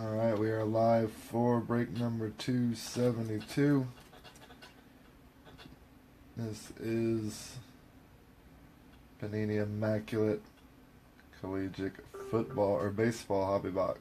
Alright, we are live for break number 272. This is Panini Immaculate Collegiate Football or Baseball Hobby Box.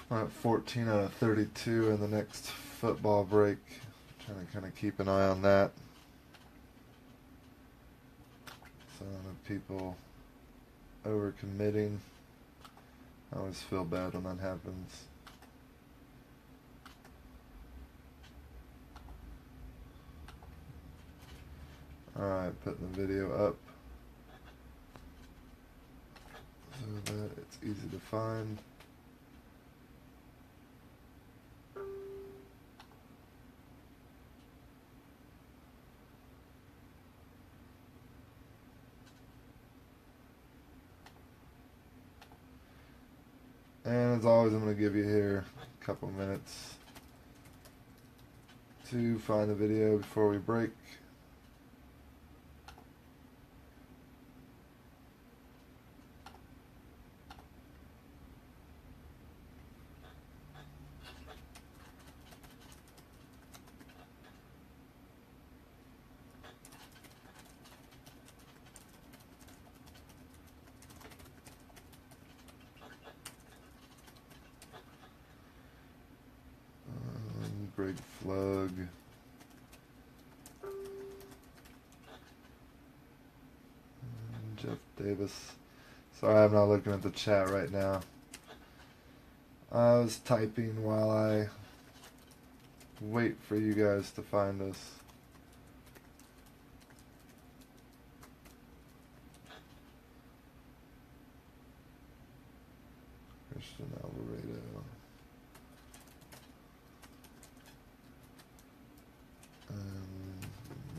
We're at 14 out of 32 in the next football break. Trying to kind of keep an eye on that. Some of the people overcommitting. I always feel bad when that happens. Alright, putting the video up so that it's easy to find. And as always, I'm going to give you here a couple minutes to find the video before we break. Greg Flug. Jeff Davis. Sorry, I'm not looking at the chat right now. I was typing while I wait for you guys to find us. Christian Alvarado.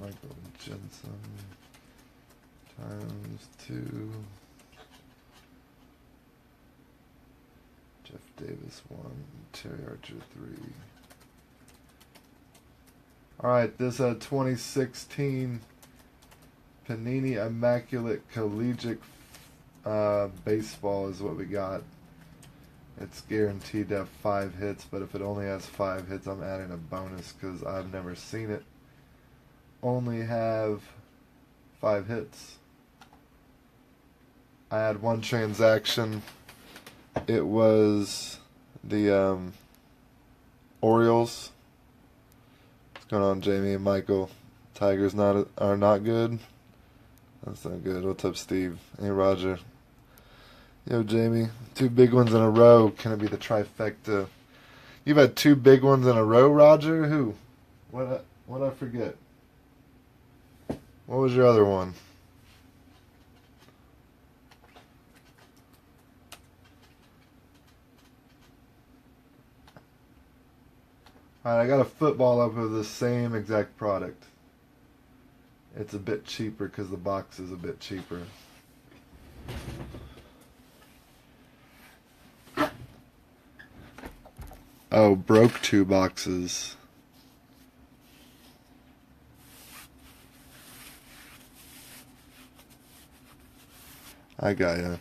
Michael Jensen ×2. Jeff Davis 1. Terry Archer 3. Alright, this 2016 Panini Immaculate Collegiate Baseball is what we got. It's guaranteed to have 5 hits, but if it only has 5 hits, I'm adding a bonus because I've never seen it only have 5 hits. I had one transaction. It was the Orioles. What's going on, Jamie and Michael? Tigers are not good. That's not good. What's up, Steve? Hey, Roger. Yo, Jamie. 2 big ones in a row. Can it be the trifecta? You've had 2 big ones in a row, Roger? Who? What I forget? What was your other one? Alright, I got a football up of the same exact product. It's a bit cheaper because the box is a bit cheaper. Oh, broke 2 boxes. I got ya.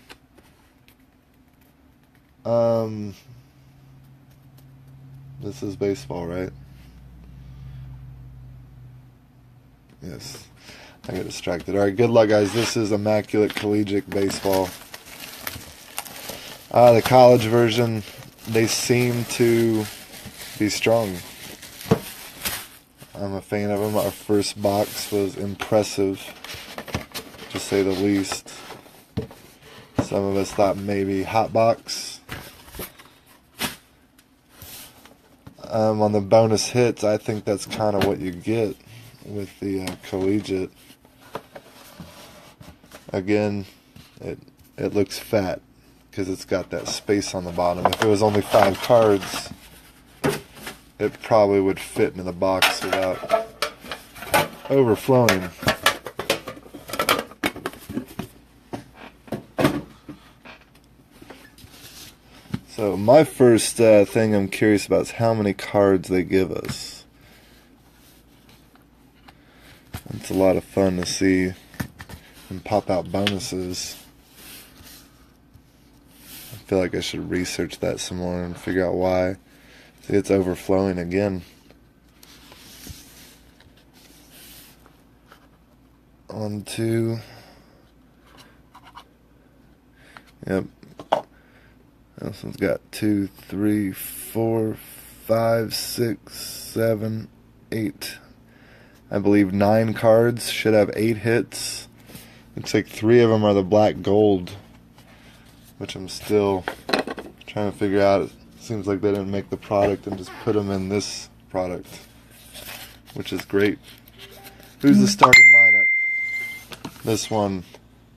This is baseball, right? Yes. I got distracted. Alright, good luck, guys. This is Immaculate Collegiate Baseball. The college version, they seem to be strong. I'm a fan of them. Our first box was impressive, to say the least. Some of us thought maybe hot box. On the bonus hits, I think that's kind of what you get with the collegiate. Again, it looks fat because it's got that space on the bottom. If it was only 5 cards, it probably would fit into the box without overflowing. So my first thing I'm curious about is how many cards they give us. It's a lot of fun to see and pop out bonuses. I feel like I should research that some more and figure out why. See, it's overflowing again. On to... Yep. This one's got 2, 3, 4, 5, 6, 7, 8. I believe 9 cards. Should have 8 hits. Looks like 3 of them are the black gold, which I'm still trying to figure out. It seems like they didn't make the product and just put them in this product, which is great. Who's the starting lineup? This one,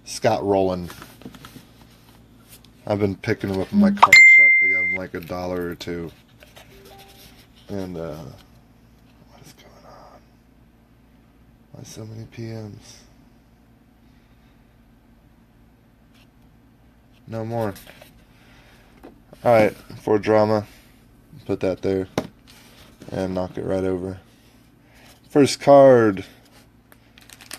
Scott Rowland. I've been picking them up in my card shop. They got them like $1 or $2. And, what is going on? Why so many PMs? No more. Alright, for drama, put that there and knock it right over. First card.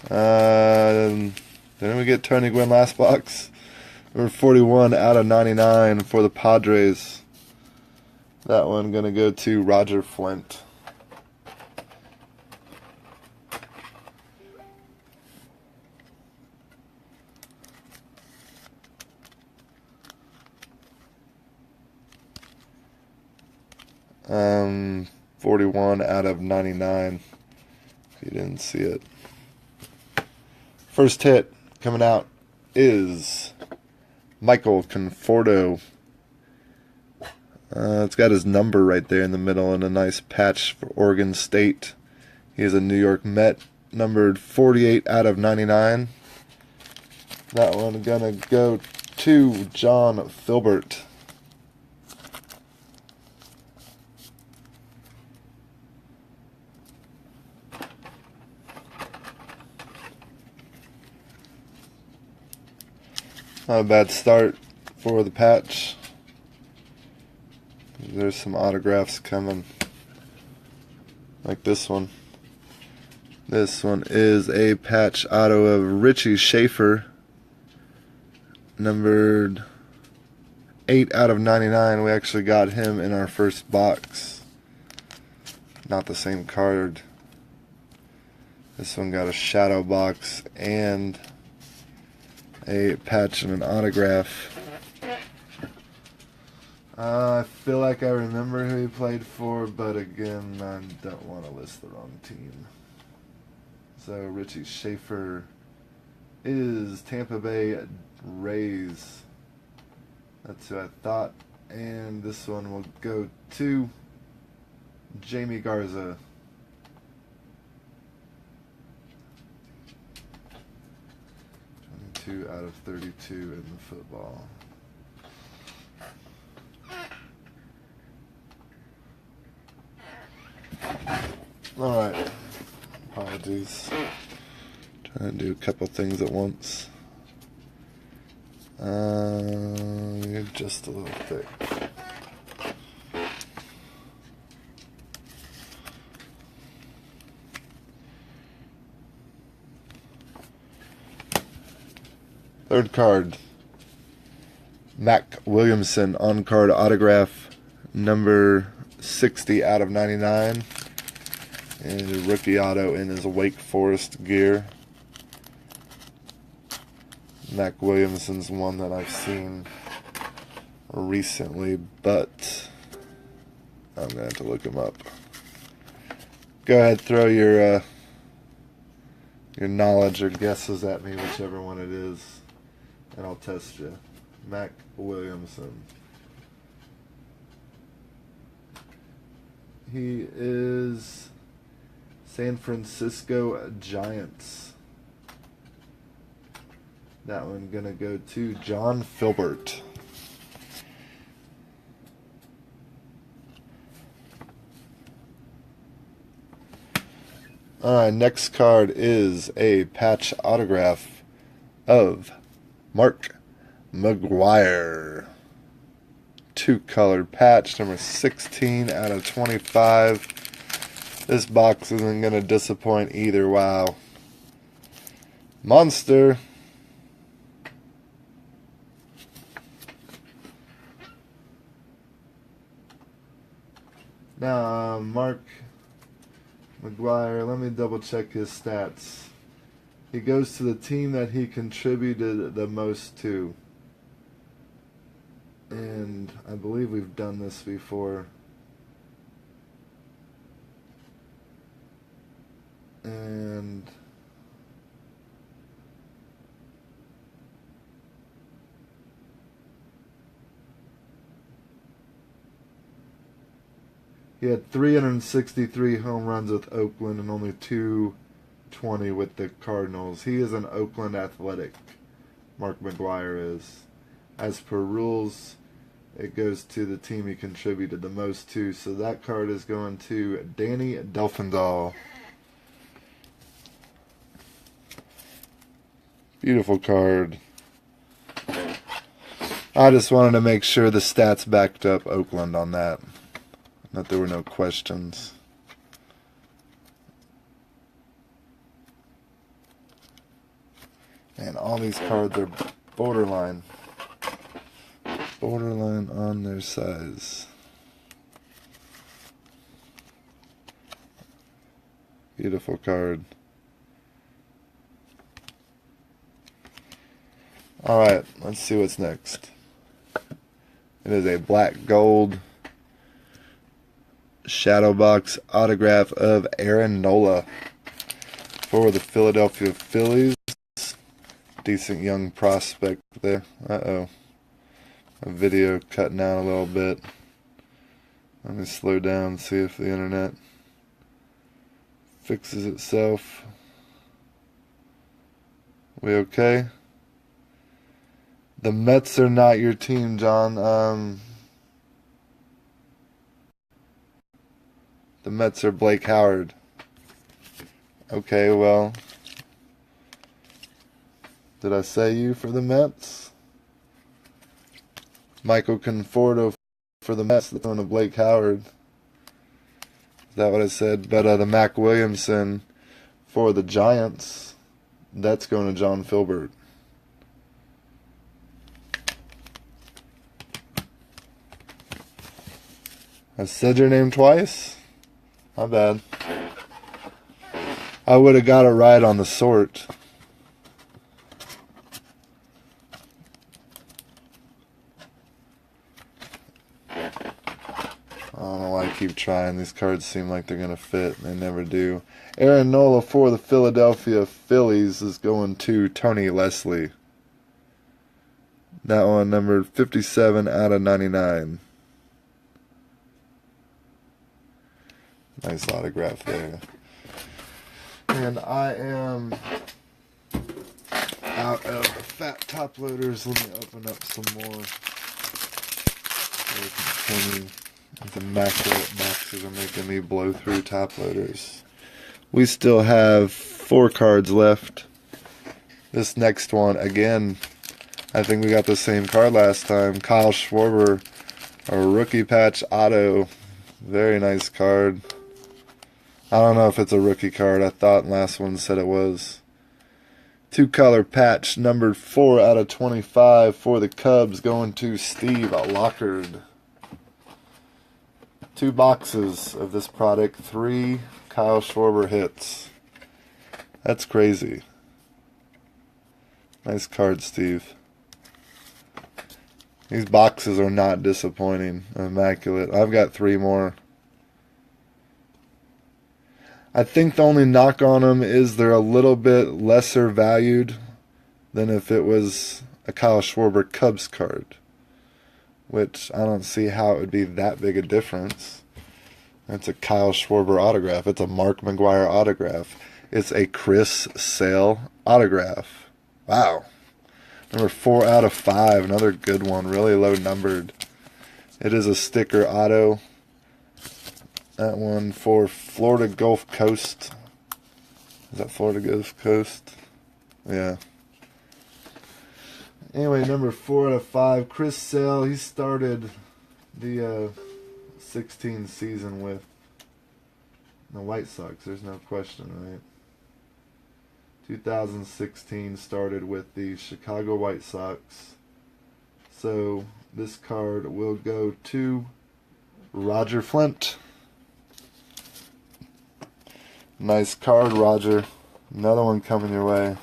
Didn't we get Tony Gwynn last box? Number 41 out of 99 for the Padres. That one gonna go to Roger Flint. Um, 41 out of 99. If you didn't see it. First hit coming out is Michael Conforto. It's got his number right there in the middle and a nice patch for Oregon State. He is a New York Met, numbered 48 out of 99. That one gonna go to John Filbert. Not a bad start for the patch. There's some autographs coming. Like this one. This one is a patch auto of Richie Schaefer. Numbered 8 out of 99. We actually got him in our first box. Not the same card. This one got a shadow box and a patch and an autograph. I feel like I remember who he played for, but again, I don't want to list the wrong team. So Richie Schaefer is Tampa Bay Rays. That's who I thought. And this one will go to Jamie Garza. Two out of 32 in the football. Alright. Apologies. Trying to do a couple things at once. You're just a little thick. Third card, Mac Williamson on-card autograph, number 60 out of 99, and a rookie auto in his Wake Forest gear. Mac Williamson's one that I've seen recently, but I'm going to have to look him up. Go ahead, throw your knowledge or guesses at me, whichever one it is. And I'll test you. Mac Williamson. He is San Francisco Giants. That one gonna go to John Filbert. Alright, next card is a patch autograph of Mark McGwire. 2-color patch, number 16 out of 25. This box isn't going to disappoint either. Wow. Monster. Now, Mark McGuire, let me double check his stats. He goes to the team that he contributed the most to. And I believe we've done this before. And he had 363 home runs with Oakland and only 220 with the Cardinals. He is an Oakland Athletic, Mark McGuire is. As per rules, it goes to the team he contributed the most to. So that card is going to Danny Delfendahl. Beautiful card. I just wanted to make sure the stats backed up Oakland on that. That there were no questions. And all these cards are borderline. Borderline on their size. Beautiful card. Alright, let's see what's next. It is a black gold shadow box autograph of Aaron Nola for the Philadelphia Phillies. Decent young prospect there. Uh-oh. A video cutting out a little bit. Let me slow down and see if the internet fixes itself. We okay? The Mets are not your team, John. The Mets are Blake Howard. Okay, well. Did I say you for the Mets? Michael Conforto for the Mets, that's on to Blake Howard. Is that what I said? But the Mac Williamson for the Giants, that's going to John Filbert. I said your name twice? My bad. I would have got it right on the sort. I don't know why I keep trying. These cards seem like they're going to fit. They never do. Aaron Nola for the Philadelphia Phillies is going to Tony Leslie. That one numbered 57 out of 99. Nice autograph there. And I am out of fat top loaders. Let me open up some more. The Immaculate boxes are making me blow through top loaders. We still have 4 cards left. This next one, again, I think we got the same card last time. Kyle Schwarber, a rookie patch auto. Very nice card. I don't know if it's a rookie card. I thought last one said it was. 2-color patch, numbered 4 out of 25 for the Cubs, going to Steve Lockard. 2 boxes of this product, 3 Kyle Schwarber hits. That's crazy. Nice card, Steve. These boxes are not disappointing. Immaculate. I've got 3 more. I think the only knock on them is they're a little bit lesser valued than if it was a Kyle Schwarber Cubs card, which I don't see how it would be that big a difference. It's a Kyle Schwarber autograph. It's a Mark McGuire autograph. It's a Chris Sale autograph. Wow. Number 4 out of 5. Another good one. Really low numbered. It is a sticker auto. That one for Florida Gulf Coast. Is that Florida Gulf Coast? Yeah. Anyway, number 4 out of 5. Chris Sale, he started the 16 season with the White Sox. There's no question, right? 2016 started with the Chicago White Sox. So this card will go to Roger Flint. Nice card, Roger. Another one coming your way.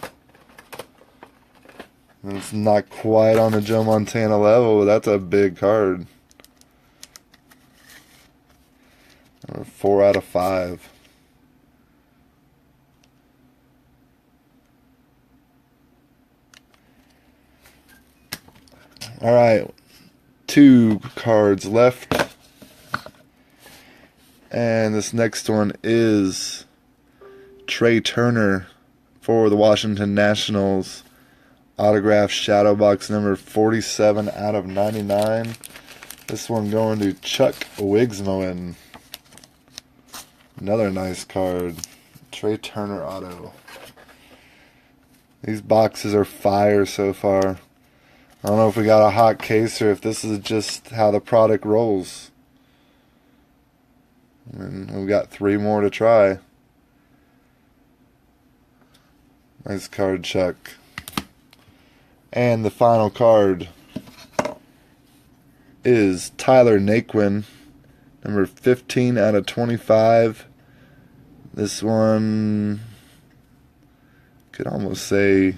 And it's not quite on the Joe Montana level, but that's a big card. 4 out of 5. All right, 2 cards left. And this next one is Trey Turner for the Washington Nationals. Autograph shadow box number 47 out of 99. This one going to Chuck Wigsmoen. Another nice card. Trey Turner auto. These boxes are fire so far. I don't know if we got a hot case or if this is just how the product rolls. And we've got 3 more to try. Nice card, Chuck. And the final card is Tyler Naquin, number 15 out of 25. This one could almost say,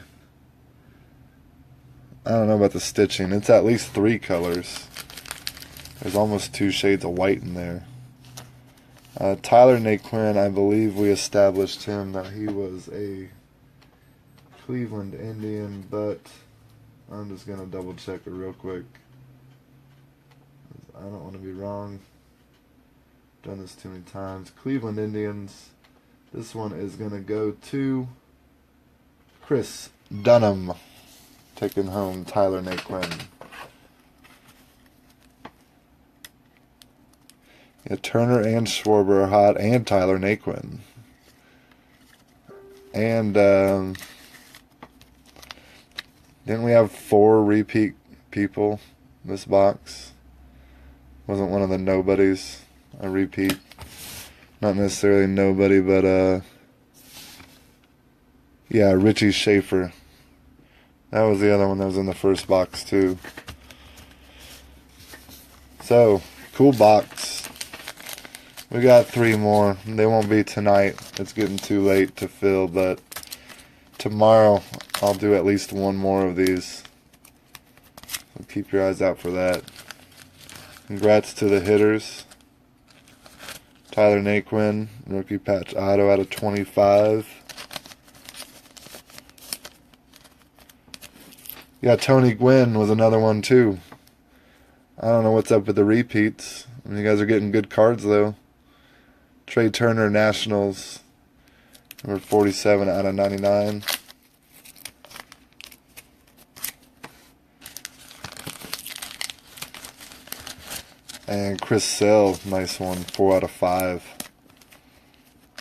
I don't know about the stitching. It's at least 3 colors. There's almost 2 shades of white in there. Tyler Naquin, I believe we established him that he was a Cleveland Indian, but I'm just going to double check it real quick. I don't want to be wrong. Done this too many times. Cleveland Indians. This one is going to go to Chris Dunham. Taking home Tyler Naquin. Yeah, Turner and Schwarber are hot, and Tyler Naquin. And didn't we have 4 repeat people in this box? Wasn't one of the nobodies a repeat? Not necessarily nobody, but yeah, Richie Schaefer. That was the other one that was in the first box too. So, cool box. We got 3 more. They won't be tonight. It's getting too late to fill, but tomorrow I'll do at least 1 more of these. So keep your eyes out for that. Congrats to the hitters. Tyler Naquin, rookie patch auto out of 25. Yeah, Tony Gwynn was another one too. I don't know what's up with the repeats. You guys are getting good cards though. Trey Turner, Nationals, number 47 out of 99. And Chris Sale, nice one, 4 out of 5.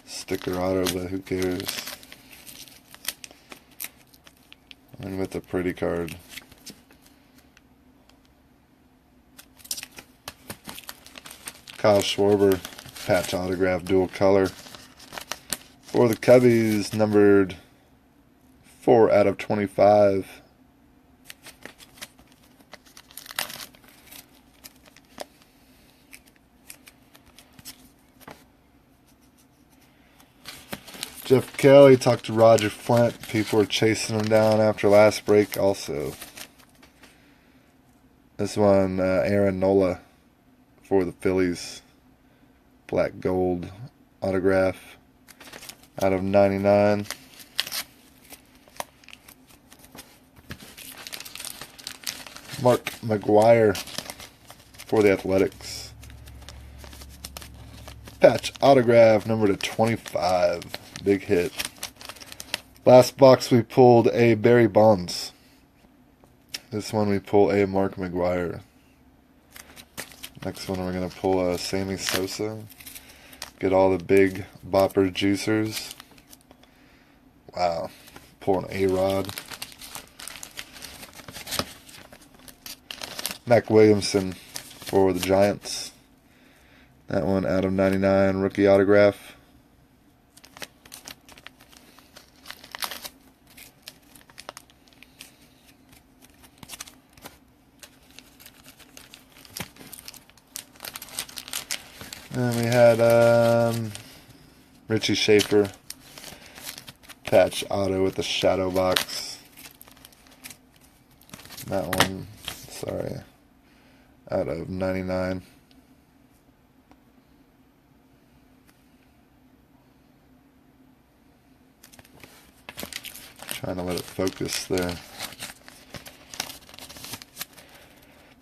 Sticker auto, but who cares? And with a pretty card. Kyle Schwarber, patch autograph, dual color. For the Cubbies, numbered 4 out of 25. Jeff Kelly talked to Roger Flint. People were chasing him down after last break also. This one, Aaron Nola for the Phillies. Black gold autograph out of 99. Mark McGwire for the Athletics. Patch autograph number to 25. Big hit. Last box we pulled a Barry Bonds. This one we pull a Mark McGwire. Next one we're going to pull a Sammy Sosa. Get all the big bopper juicers. Wow. Pull an A-Rod. Mac Williamson for the Giants. That one out of 99, rookie autograph. And we had Richie Schaefer patch auto with the shadow box. That one, sorry, out of 99. Trying to let it focus there.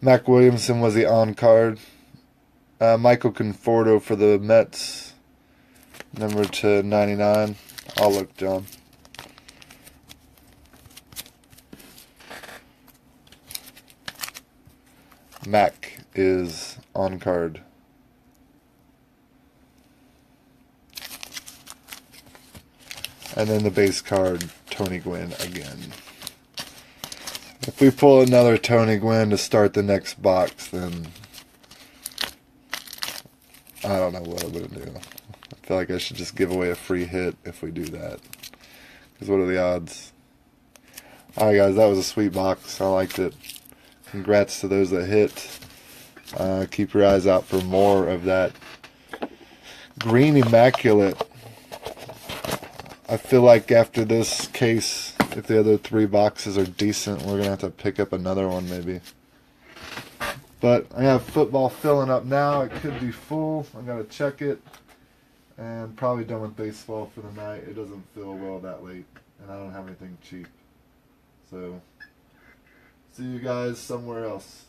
Mac Williamson was the on card. Michael Conforto for the Mets, number to 99. I'll look, John. Mac is on card. And then the base card, Tony Gwynn again. If we pull another Tony Gwynn to start the next box, then I don't know what I'm going to do. I feel like I should just give away a free hit if we do that. Because what are the odds? Alright guys, that was a sweet box. I liked it. Congrats to those that hit. Keep your eyes out for more of that green Immaculate. I feel like after this case, if the other 3 boxes are decent, we're going to have to pick up another one maybe. But I have football filling up now. It could be full. I got to check it. And probably done with baseball for the night. It doesn't feel well that late. And I don't have anything cheap. So, see you guys somewhere else.